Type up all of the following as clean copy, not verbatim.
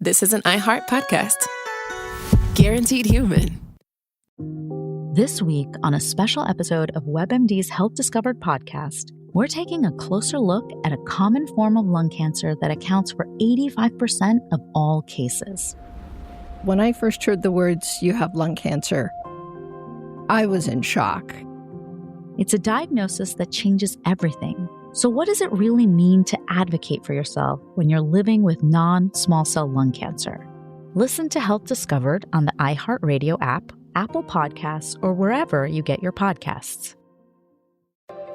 this is an iHeart podcast. Guaranteed human. This week, on a special episode of WebMD's Health Discovered podcast, we're taking a closer look at a common form of lung cancer that accounts for 85% of all cases. When I first heard the words, "you have lung cancer," I was in shock. It's a diagnosis that changes everything. So what does it really mean to advocate for yourself when you're living with non-small cell lung cancer? Listen to Health Discovered on the iHeartRadio app, Apple Podcasts, or wherever you get your podcasts.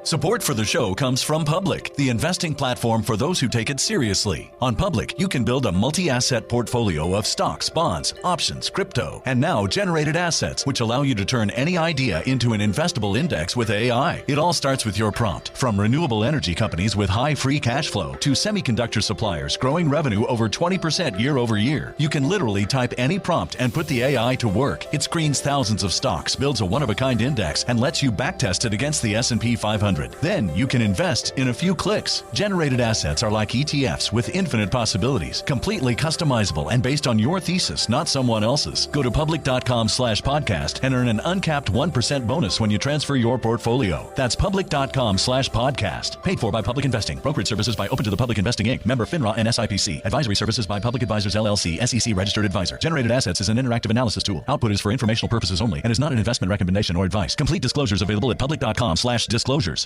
Support for the show comes from Public, the investing platform for those who take it seriously. On Public, you can build a multi-asset portfolio of stocks, bonds, options, crypto, and now generated assets, which allow you to turn any idea into an investable index with AI. It all starts with your prompt. From renewable energy companies with high free cash flow to semiconductor suppliers growing revenue over 20% year over year, you can literally type any prompt and put the AI to work. It screens thousands of stocks, builds a one-of-a-kind index, and lets you backtest it against the S&P 500. Then you can invest in a few clicks. Generated assets are like ETFs with infinite possibilities, completely customizable and based on your thesis, not someone else's. Go to public.com/podcast and earn an uncapped 1% bonus when you transfer your portfolio. That's public.com/podcast. Paid for by Public Investing. Brokerage services by Open to the Public Investing Inc. Member FINRA and SIPC. Advisory services by Public Advisors LLC, SEC registered advisor. Generated assets is an interactive analysis tool. Output is for informational purposes only and is not an investment recommendation or advice. Complete disclosures available at public.com/disclosures.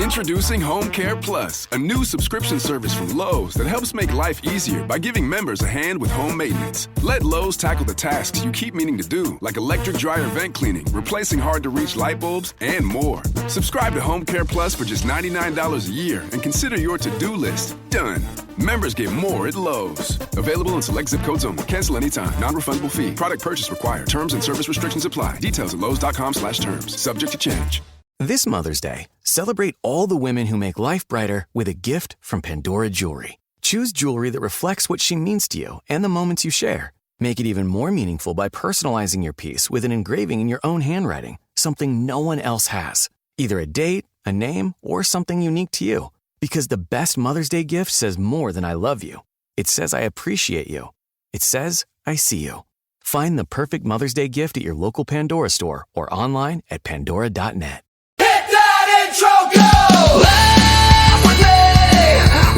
Introducing Home Care Plus, a new subscription service from Lowe's that helps make life easier by giving members a hand with home maintenance. Let Lowe's tackle the tasks you keep meaning to do, like electric dryer vent cleaning, replacing hard-to-reach light bulbs, and more. Subscribe to Home Care Plus for just $99 a year and consider your to-do list done. Members get more at Lowe's. Available in select zip codes only. Cancel anytime. Non-refundable fee. Product purchase required. Terms and service restrictions apply. Details at lowes.com/terms. Subject to change. This Mother's Day, celebrate all the women who make life brighter with a gift from Pandora Jewelry. Choose jewelry that reflects what she means to you and the moments you share. Make it even more meaningful by personalizing your piece with an engraving in your own handwriting, something no one else has. Either a date, a name, or something unique to you. Because the best Mother's Day gift says more than "I love you." It says "I appreciate you." It says "I see you." Find the perfect Mother's Day gift at your local Pandora store or online at pandora.net. Intro, go! Laugh with me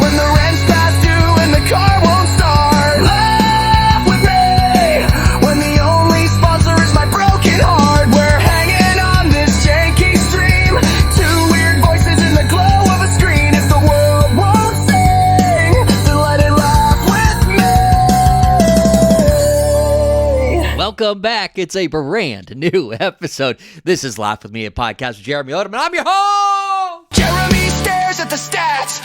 when the rent's past due and the car won't start. Laugh with me when the only sponsor is my broken heart. We're hanging on this janky stream, two weird voices in the glow of a screen. If the world won't sing, then let it laugh with me. Welcome back. It's a brand new episode. This is Laugh With Me, a podcast with Jeremy Odem, and I'm your host. Jeremy stares at the stats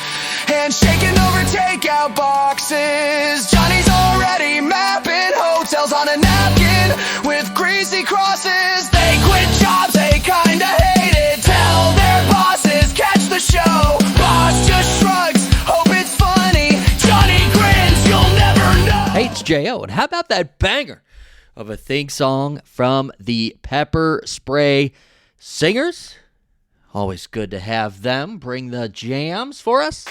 and shaking over takeout boxes. Johnny's already mapping hotels on a napkin with greasy crosses. They quit jobs, they kinda hate it. Tell their bosses, catch the show. Boss just shrugs, hope it's funny. Johnny grins, you'll never know. Hey, it's J.O., and how about that banger of a theme song from the Pepper Spray Singers? Always good to have them bring the jams for us.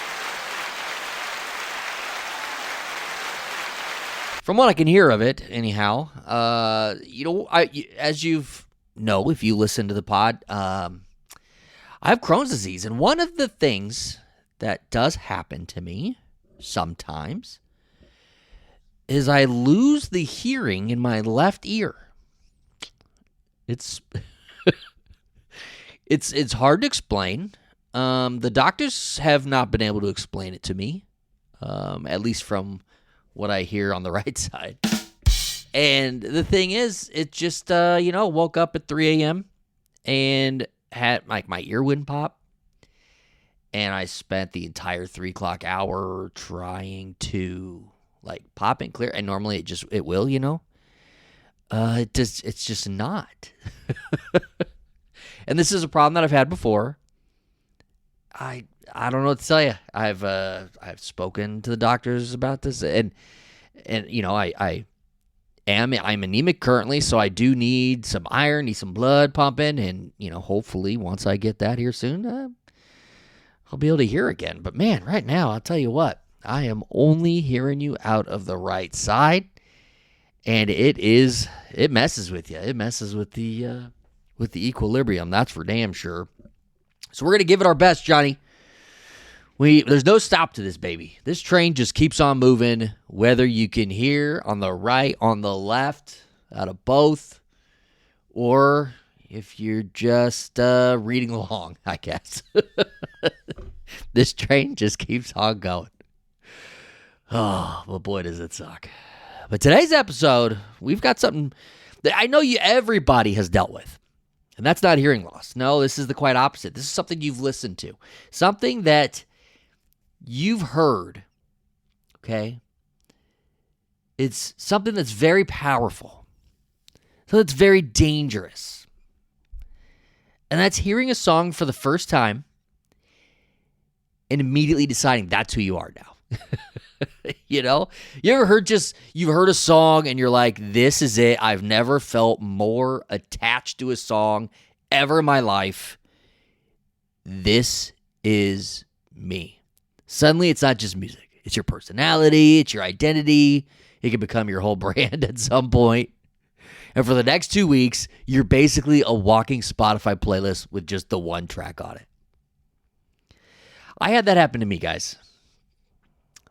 From what I can hear of it, anyhow, as you've know, if you listen to the pod, I have Crohn's disease, and one of the things that does happen to me sometimes is I lose the hearing in my left ear. It's It's hard to explain. The doctors have not been able to explain it to me, at least from what I hear on the right side. And the thing is, it just, woke up at 3 a.m. and had, my ear wouldn't pop. And I spent the entire 3 o'clock hour trying to, pop and clear. And normally it will, It's just not. And this is a problem that I've had before. I don't know what to tell you. I've spoken to the doctors about this, and I'm anemic currently, so I do need some iron, need some blood pumping, and hopefully once I get that here soon, I'll be able to hear again. But man, right now I'll tell you what, I am only hearing you out of the right side, and it messes with you. It messes with the equilibrium. That's for damn sure. So we're gonna give it our best, Johnny. There's no stop to this baby. This train just keeps on moving, whether you can hear on the right, on the left, out of both, or if you're just reading along, I guess. This train just keeps on going. Oh, but boy, does it suck. But today's episode, we've got something that I know everybody has dealt with. And that's not hearing loss. No, this is the quite opposite. This is something you've listened to. Something that you've heard, okay? It's something that's very powerful. So it's very dangerous. And that's hearing a song for the first time and immediately deciding that's who you are now. You know? You've heard a song and you're like, this is it. I've never felt more attached to a song ever in my life. This is me. Suddenly, it's not just music. It's your personality. It's your identity. It can become your whole brand at some point. And for the next 2 weeks, you're basically a walking Spotify playlist with just the one track on it. I had that happen to me, guys.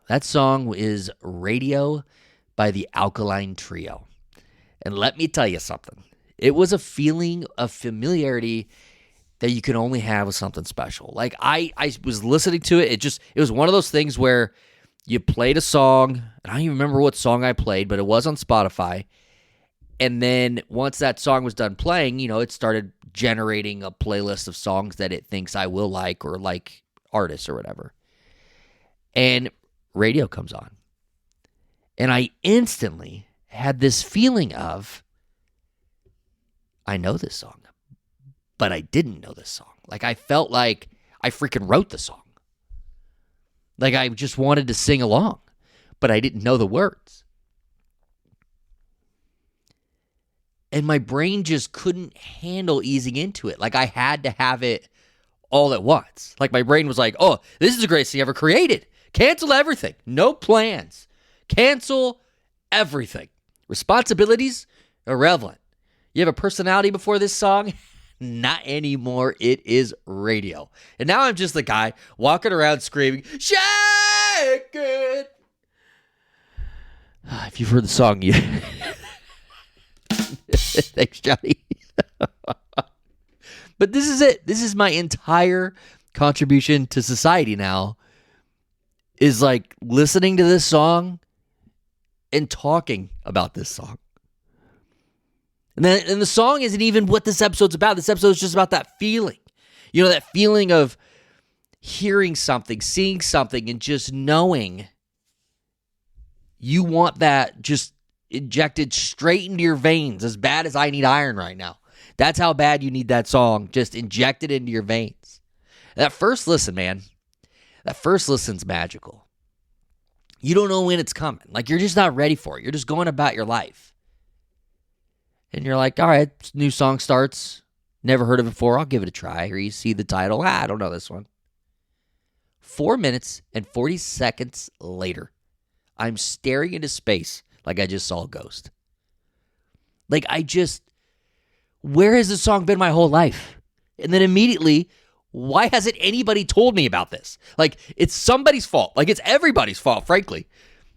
That song is Radio by the Alkaline Trio. And let me tell you something. It was a feeling of familiarity that you can only have with something special. Like, I was listening to it. It was one of those things where you played a song. And I don't even remember what song I played, but it was on Spotify. And then once that song was done playing, it started generating a playlist of songs that it thinks I will like, or like artists or whatever. And Radio comes on. And I instantly had this feeling of, I know this song, but I didn't know this song. Like, I felt like I freaking wrote the song. Like, I just wanted to sing along, but I didn't know the words. And my brain just couldn't handle easing into it. Like, I had to have it all at once. Like, my brain was like, oh, this is the greatest thing ever created. Cancel everything. No plans. Cancel everything. Responsibilities? Irrelevant. You have a personality before this song? Not anymore. It is Radio. And now I'm just the guy walking around screaming, shake it. If you've heard the song, you... Thanks, Johnny. But this is it. This is my entire contribution to society now, is like listening to this song and talking about this song. And the song isn't even what this episode's about. This episode is just about that feeling. That feeling of hearing something, seeing something, and just knowing you want that just injected straight into your veins, as bad as I need iron right now. That's how bad you need that song, just injected into your veins. That first listen, man, that first listen's magical. You don't know when it's coming. Like, you're just not ready for it. You're just going about your life. And you're like, all right, new song starts. Never heard of it before. I'll give it a try. Or you see the title. I don't know this one. 4 minutes and 40 seconds later, I'm staring into space like I just saw a ghost. Like, where has this song been my whole life? And then immediately, why hasn't anybody told me about this? Like, it's somebody's fault. Like, it's everybody's fault, frankly.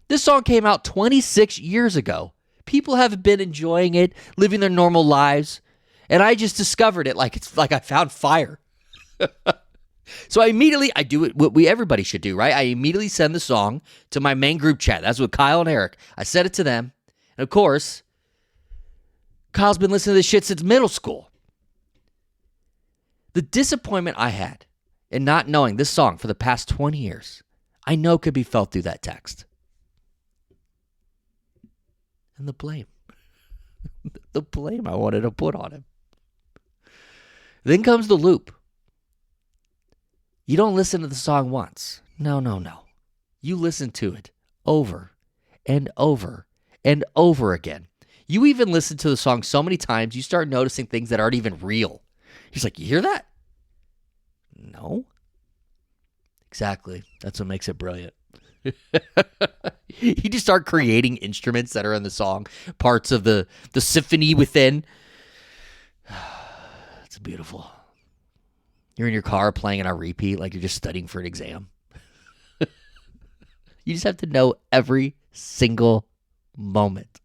This song came out 26 years ago. People have been enjoying it, living their normal lives, and I just discovered it like it's like I found fire. So I do it what everybody should do, right? I immediately send the song to my main group chat. That's with Kyle and Eric. I sent it to them. And of course, Kyle's been listening to this shit since middle school. The disappointment I had in not knowing this song for the past 20 years, I know could be felt through that text. And the blame. The blame I wanted to put on him. Then comes the loop. You don't listen to the song once. No. You listen to it over and over and over again. You even listen to the song so many times, you start noticing things that aren't even real. He's like, you hear that? No. Exactly. That's what makes it brilliant. You just start creating instruments that are in the song, parts of the symphony within. It's beautiful. You're in your car playing it on repeat like you're just studying for an exam. You just have to know every single moment.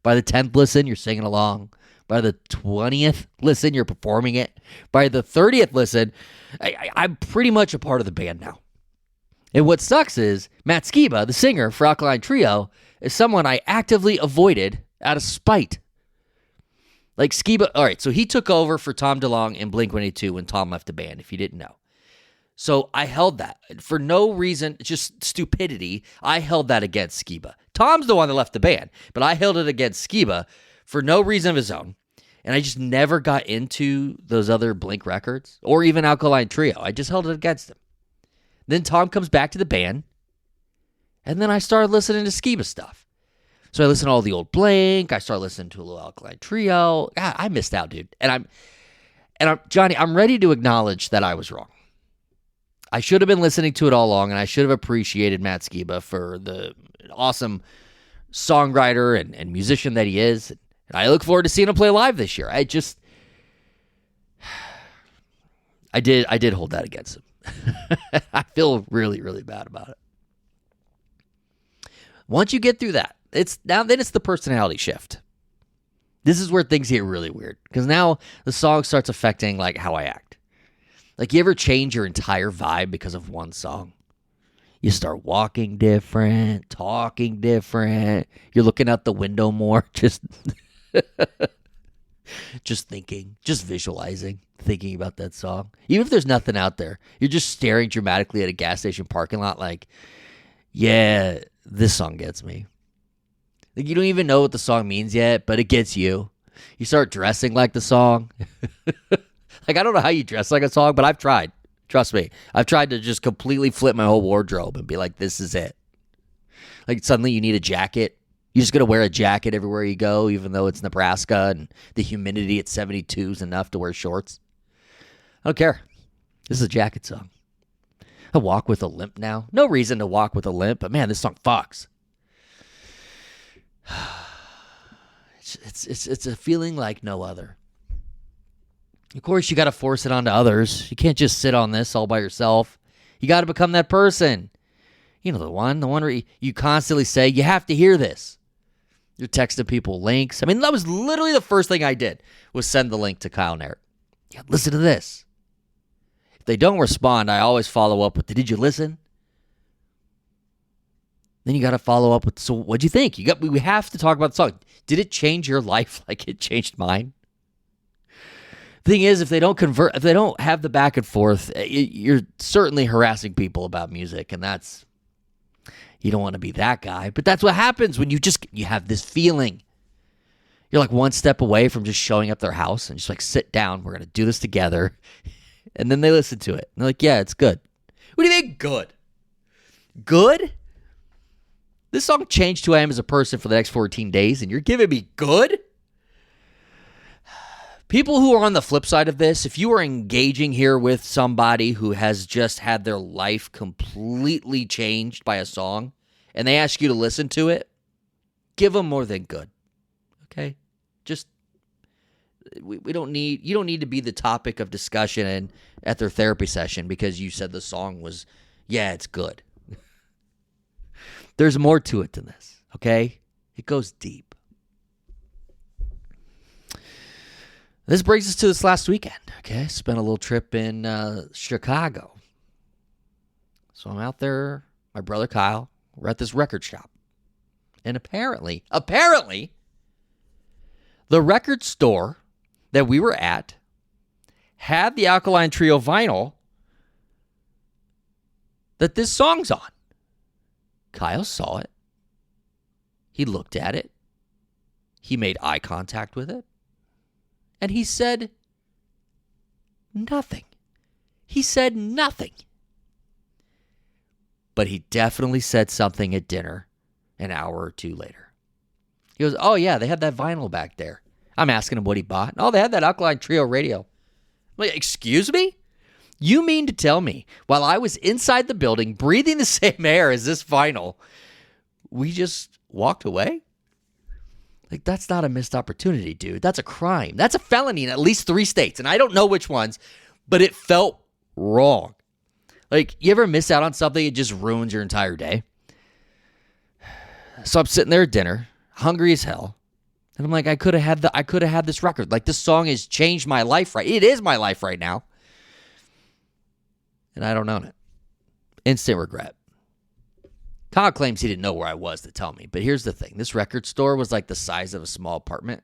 By the 10th listen, you're singing along. By the 20th listen, you're performing it. By the 30th listen, I'm pretty much a part of the band now. And what sucks is Matt Skiba, the singer for Alkaline Trio, is someone I actively avoided out of spite. Like Skiba, all right, so he took over for Tom DeLonge in Blink-182 when Tom left the band, if you didn't know. So I held that. For no reason, just stupidity, I held that against Skiba. Tom's the one that left the band, but I held it against Skiba for no reason of his own. And I just never got into those other Blink records or even Alkaline Trio. I just held it against him. Then Tom comes back to the band, and then I started listening to Skiba stuff. So I listened to all the old Blink. I started listening to a little Alkaline Trio. God, I missed out, dude. And I'm Johnny, I'm ready to acknowledge that I was wrong. I should have been listening to it all along, and I should have appreciated Matt Skiba for the awesome songwriter and musician that he is. And I look forward to seeing him play live this year. I did hold that against him. I feel really, really bad about it. Once you get through that, then it's the personality shift. This is where things get really weird, because now the song starts affecting like how I act. Like, you ever change your entire vibe because of one song? You start walking different, talking different. You're looking out the window more, just thinking, just visualizing, thinking about that song. Even if there's nothing out there, you're just staring dramatically at a gas station parking lot like, yeah, this song gets me. Like, you don't even know what the song means yet, but it gets you. You start dressing like the song. Like, I don't know how you dress like a song, but I've tried. Trust me. I've tried to just completely flip my whole wardrobe and be like, this is it. Like, suddenly you need a jacket. You're just going to wear a jacket everywhere you go, even though it's Nebraska and the humidity at 72 is enough to wear shorts. I don't care. This is a jacket song. I walk with a limp now. No reason to walk with a limp, but man, this song fucks. It's a feeling like no other. Of course, you got to force it onto others. You can't just sit on this all by yourself. You got to become that person. You know, the one where you constantly say, you have to hear this. You're texting people links. I mean, that was literally the first thing I did, was send the link to Kyle and Eric. Yeah, listen to this. If they don't respond, I always follow up with, did you listen? Then you got to follow up with, so what'd you think? We have to talk about the song. Did it change your life like it changed mine? Thing is, if they don't convert, if they don't have the back and forth, you're certainly harassing people about music, and you don't want to be that guy. But that's what happens when you have this feeling. You're like one step away from just showing up their house and just like, sit down, we're going to do this together. And then they listen to it. And they're like, yeah, it's good. What do you mean good? Good? This song changed who I am as a person for the next 14 days, and you're giving me good? People who are on the flip side of this, if you are engaging here with somebody who has just had their life completely changed by a song, and they ask you to listen to it, give them more than good. Okay? Just, you don't need to be the topic of discussion at their therapy session because you said the song was, yeah, it's good. There's more to it than this, okay? It goes deep. This brings us to this last weekend, okay? Spent a little trip in Chicago. So I'm out there, my brother Kyle, we're at this record shop. And apparently, the record store that we were at had the Alkaline Trio vinyl that this song's on. Kyle saw it. He looked at it. He made eye contact with it. And he said nothing. He said nothing. But he definitely said something at dinner an hour or two later. He goes, oh yeah, they had that vinyl back there. I'm asking him what he bought. Oh, they had that Alkaline Trio radio. I'm like, excuse me? You mean to tell me, while I was inside the building, breathing the same air as this vinyl, we just walked away? Like, that's not a missed opportunity, dude. That's a crime. That's a felony in at least 3 states, and I don't know which ones, but it felt wrong. Like, you ever miss out on something, it just ruins your entire day? So I'm sitting there at dinner, hungry as hell, and I'm like, I could have had this record. Like, this song has changed my life, right? It is my life right now. And I don't own it. Instant regret. Kyle claims he didn't know where I was to tell me, but here's the thing. This record store was like the size of a small apartment.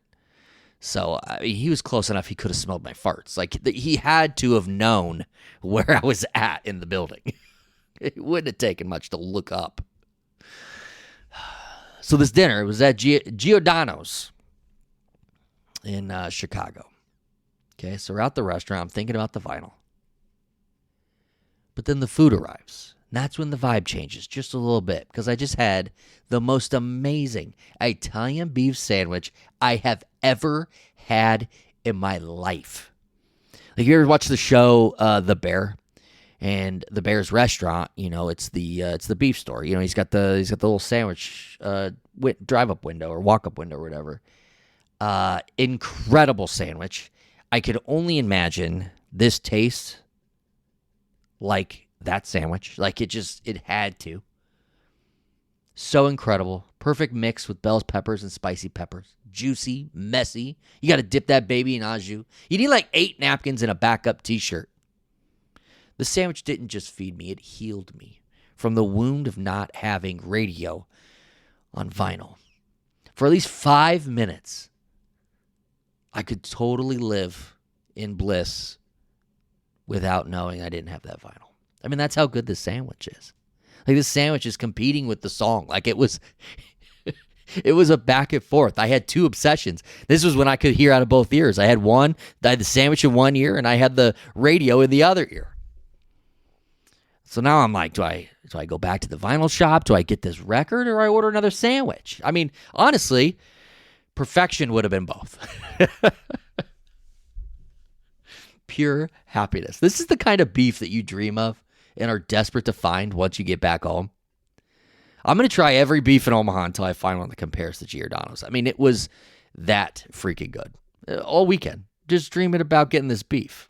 So he was close enough he could have smelled my farts. Like, he had to have known where I was at in the building. It wouldn't have taken much to look up. So this dinner, it was at Giordano's in Chicago. Okay, so we're at the restaurant. I'm thinking about the vinyl. But then the food arrives. And that's when the vibe changes just a little bit, because I just had the most amazing Italian beef sandwich I have ever had in my life. Like, you ever watch the show The Bear? And the Bear's restaurant, you know, it's the beef store. You know, he's got the little sandwich drive-up window or walk-up window or whatever. Incredible sandwich. I could only imagine this taste like that sandwich. Like, it had to. So incredible. Perfect mix with bell peppers and spicy peppers. Juicy, messy. You got to dip that baby in au jus. You need like 8 napkins and a backup t-shirt. The sandwich didn't just feed me, it healed me from the wound of not having radio on vinyl. For at least 5 minutes, I could totally live in bliss without knowing I didn't have that vinyl. I mean, that's how good this sandwich is. Like, this sandwich is competing with the song. Like, it was a back and forth. I had 2 obsessions. This was when I could hear out of both ears. I had the sandwich in one ear, and I had the radio in the other ear. So now I'm like, do I go back to the vinyl shop? Do I get this record, or I order another sandwich? I mean, honestly, perfection would have been both. Pure happiness. This is the kind of beef that you dream of and are desperate to find once you get back home. I'm going to try every beef in Omaha until I find one that compares to Giordano's. I mean, it was that freaking good. All weekend, just dreaming about getting this beef.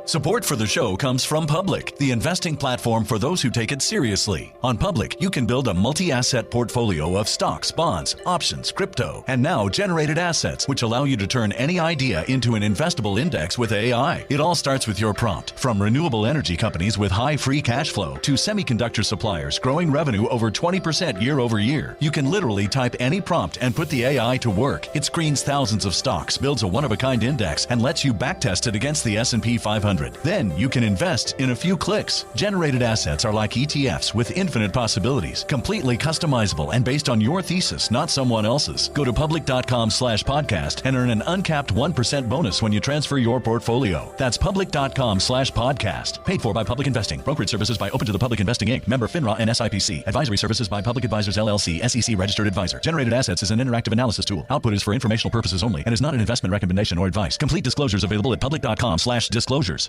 Support for the show comes from Public, the investing platform for those who take it seriously. On Public, you can build a multi-asset portfolio of stocks, bonds, options, crypto, and now generated assets, which allow you to turn any idea into an investable index with AI. It all starts with your prompt. From renewable energy companies with high free cash flow to semiconductor suppliers growing revenue over 20% year over year, you can literally type any prompt and put the AI to work. It screens thousands of stocks, builds a one-of-a-kind index, and lets you backtest it against the S&P 500. Then you can invest in a few clicks. Generated assets are like ETFs with infinite possibilities, completely customizable and based on your thesis, not someone else's. Go to public.com/podcast and earn an uncapped 1% bonus when you transfer your portfolio. That's public.com/podcast. Paid for by Public Investing. Brokerage services by Open to the Public Investing Inc. Member FINRA and SIPC. Advisory services by Public Advisors LLC, SEC registered advisor. Generated assets is an interactive analysis tool. Output is for informational purposes only and is not an investment recommendation or advice. Complete disclosures available at public.com/disclosures.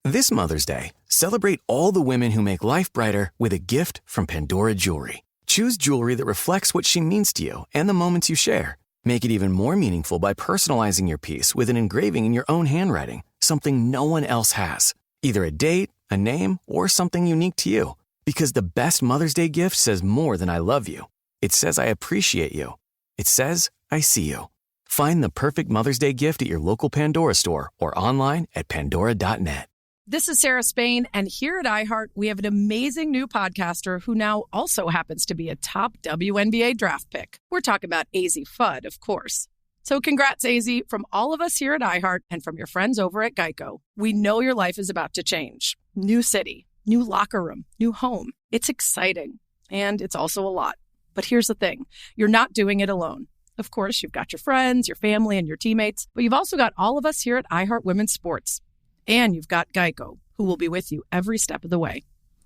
This Mother's Day, celebrate all the women who make life brighter with a gift from Pandora Jewelry. Choose jewelry that reflects what she means to you and the moments you share. Make it even more meaningful by personalizing your piece with an engraving in your own handwriting, something no one else has. Either a date, a name, or something unique to you. Because the best Mother's Day gift says more than I love you. It says I appreciate you. It says I see you. Find the perfect Mother's Day gift at your local Pandora store or online at pandora.net. This is Sarah Spain, and here at iHeart, we have an amazing new podcaster who now also happens to be a top WNBA draft pick. We're talking about AZ Fudd, of course. So congrats, AZ, from all of us here at iHeart and from your friends over at Geico. We know your life is about to change. New city, new locker room, new home. It's exciting, and it's also a lot. But here's the thing. You're not doing it alone. Of course, you've got your friends, your family, and your teammates, but you've also got all of us here at iHeart Women's Sports. And you've got Geico, who will be with you every step of the way.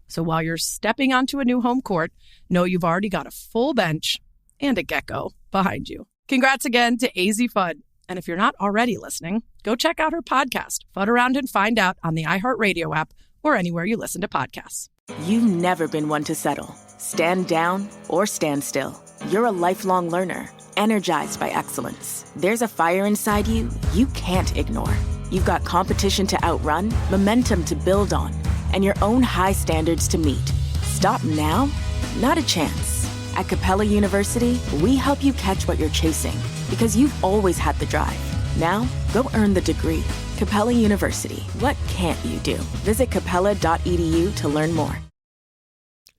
So while you're stepping onto a new home court, know you've already got a full bench and a gecko behind you. Congrats again to AZ Fudd. And if you're not already listening, go check out her podcast, Fud Around and Find Out, on the iHeartRadio app or anywhere you listen to podcasts. You've never been one to settle. Stand down or stand still. You're a lifelong learner, energized by excellence. There's a fire inside you you can't ignore. You've got competition to outrun, momentum to build on, and your own high standards to meet. Stop now? Not a chance. At Capella University, we help you catch what you're chasing because you've always had the drive. Now, go earn the degree. Capella University. What can't you do? Visit capella.edu to learn more.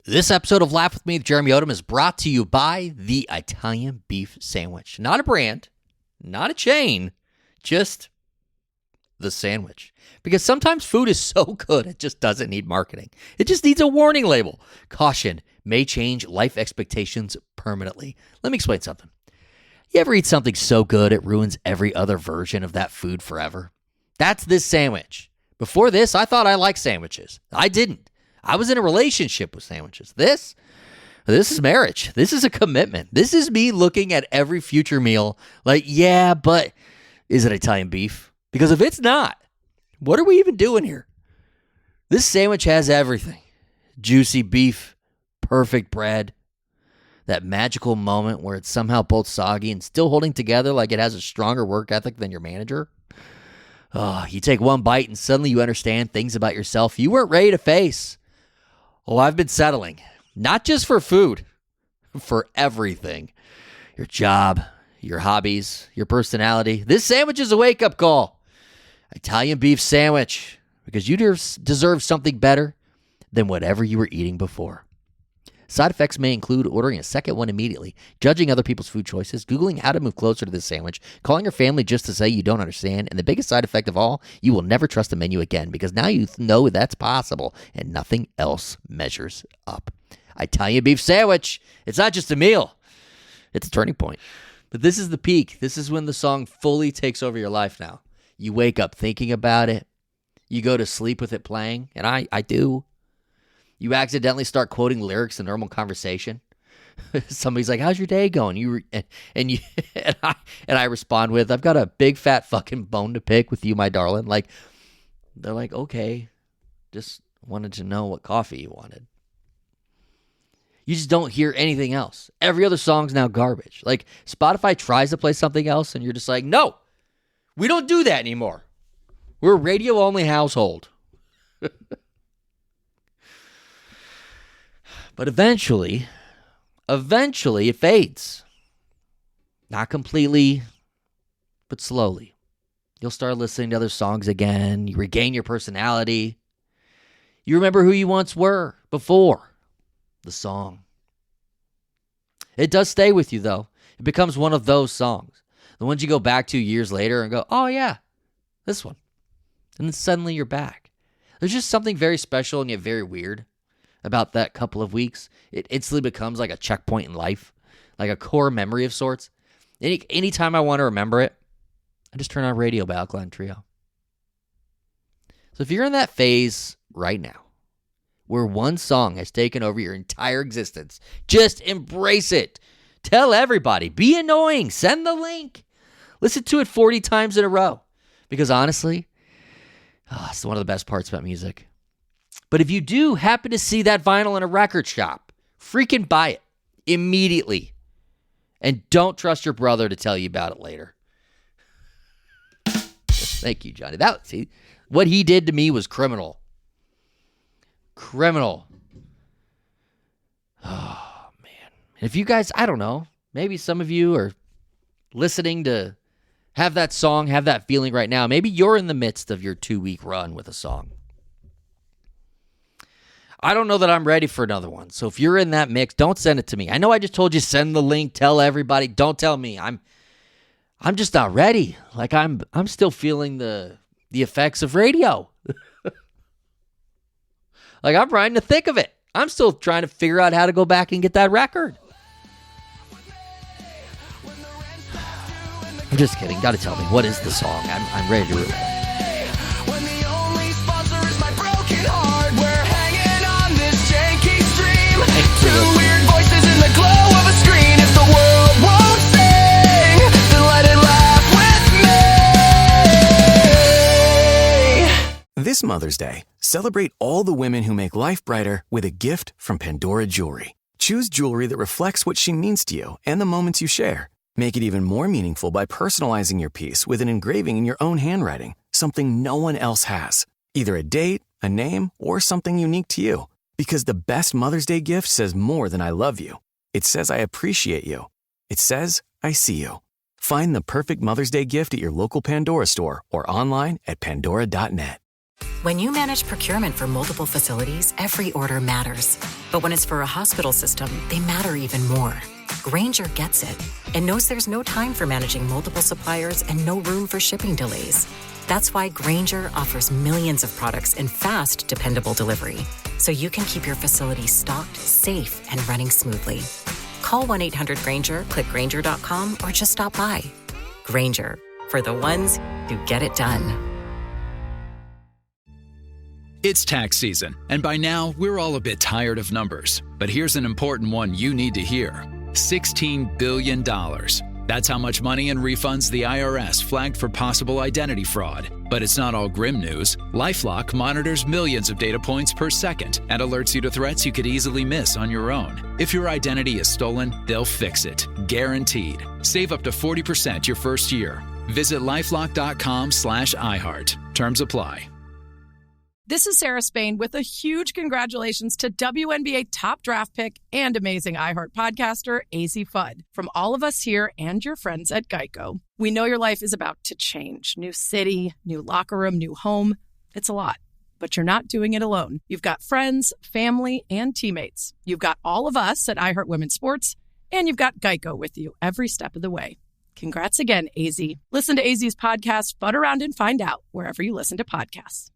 This episode of Laugh With Me with Jeremy Odem is brought to you by the Italian Beef Sandwich. Not a brand, not a chain, just the sandwich. Because sometimes food is so good, it just doesn't need marketing. It just needs a warning label. Caution, may change life expectations permanently. Let me explain something. You ever eat something so good it ruins every other version of that food forever? That's this sandwich. Before this, I thought I liked sandwiches. I didn't. I was in a relationship with sandwiches. This is marriage. This is a commitment. This is me looking at every future meal like, yeah, but is it Italian beef? Because if it's not, what are we even doing here? This sandwich has everything. Juicy beef, perfect bread, that magical moment where it's somehow both soggy and still holding together like it has a stronger work ethic than your manager. Oh, you take one bite and suddenly you understand things about yourself you weren't ready to face. Oh, I've been settling, not just for food, for everything. Your job, your hobbies, your personality. This sandwich is a wake-up call. Italian beef sandwich, because you deserve something better than whatever you were eating before. Side effects may include ordering a second one immediately, judging other people's food choices, Googling how to move closer to this sandwich, calling your family just to say you don't understand, and the biggest side effect of all, you will never trust a menu again because now you know that's possible and nothing else measures up. Italian beef sandwich, it's not just a meal, it's a turning point. But this is the peak. This is when the song fully takes over your life now. You wake up thinking about it. You go to sleep with it playing, and I do. You accidentally start quoting lyrics in normal conversation. Somebody's like, "How's your day going?" And I respond with, "I've got a big fat fucking bone to pick with you, my darling." Like, they're like, "Okay, just wanted to know what coffee you wanted." You just don't hear anything else. Every other song's now garbage. Like, Spotify tries to play something else, and you're just like, "No, we don't do that anymore. We're a radio-only household." But eventually it fades. Not completely, but slowly. You'll start listening to other songs again. You regain your personality. You remember who you once were before the song. It does stay with you, though. It becomes one of those songs. The ones you go back to years later and go, "Oh, yeah, this one." And then suddenly you're back. There's just something very special and yet very weird about that couple of weeks. It instantly becomes like a checkpoint in life, like a core memory of sorts. Anytime I want to remember it, I just turn on radio by Alkaline Trio. So if you're in that phase right now, where one song has taken over your entire existence, just embrace it. Tell everybody. Be annoying. Send the link. Listen to it 40 times in a row. Because honestly, it's one of the best parts about music. But if you do happen to see that vinyl in a record shop, freaking buy it immediately. And don't trust your brother to tell you about it later. Thank you, Johnny. See, what he did to me was criminal. Criminal. Oh, man. And if you guys, I don't know, maybe some of you are listening to have that song, have that feeling right now. Maybe you're in the midst of your 2-week run with a song. I don't know that I'm ready for another one. So if you're in that mix, don't send it to me. I know I just told you send the link, tell everybody. Don't tell me. I'm just not ready. Like I'm still feeling the effects of radio. Like I'm right in the thick of it. I'm still trying to figure out how to go back and get that record. I'm just kidding. Got to tell me, what is the song? I'm ready to root. When the only sponsor is my broken heart, we're hanging on this janky stream. Two weird voices in the glow of a screen. If the world won't sing, then let it laugh with me. This Mother's Day, celebrate all the women who make life brighter with a gift from Pandora Jewelry. Choose jewelry that reflects what she means to you and the moments you share. Make it even more meaningful by personalizing your piece with an engraving in your own handwriting, something no one else has. Either a date, a name, or something unique to you. Because the best Mother's Day gift says more than I love you. It says I appreciate you. It says I see you. Find the perfect Mother's Day gift at your local Pandora store or online at pandora.net. When you manage procurement for multiple facilities, every order matters. But when it's for a hospital system, they matter even more. Grainger gets it and knows there's no time for managing multiple suppliers and no room for shipping delays. That's why Grainger offers millions of products in fast, dependable delivery, so you can keep your facility stocked, safe, and running smoothly. Call 1-800-GRAINGER, click Grainger.com, or just stop by. Grainger, for the ones who get it done. It's tax season, and by now, we're all a bit tired of numbers. But here's an important one you need to hear. $16 billion. That's how much money in refunds the IRS flagged for possible identity fraud. But it's not all grim news. LifeLock monitors millions of data points per second and alerts you to threats you could easily miss on your own. If your identity is stolen, they'll fix it. Guaranteed. Save up to 40% your first year. Visit lifelock.com/iHeart. Terms apply. This is Sarah Spain with a huge congratulations to WNBA top draft pick and amazing iHeart podcaster, AZ Fudd. From all of us here and your friends at Geico, we know your life is about to change. New city, new locker room, new home. It's a lot, but you're not doing it alone. You've got friends, family, and teammates. You've got all of us at iHeart Women's Sports, and you've got Geico with you every step of the way. Congrats again, AZ. Listen to AZ's podcast, Fudd Around and Find Out, wherever you listen to podcasts.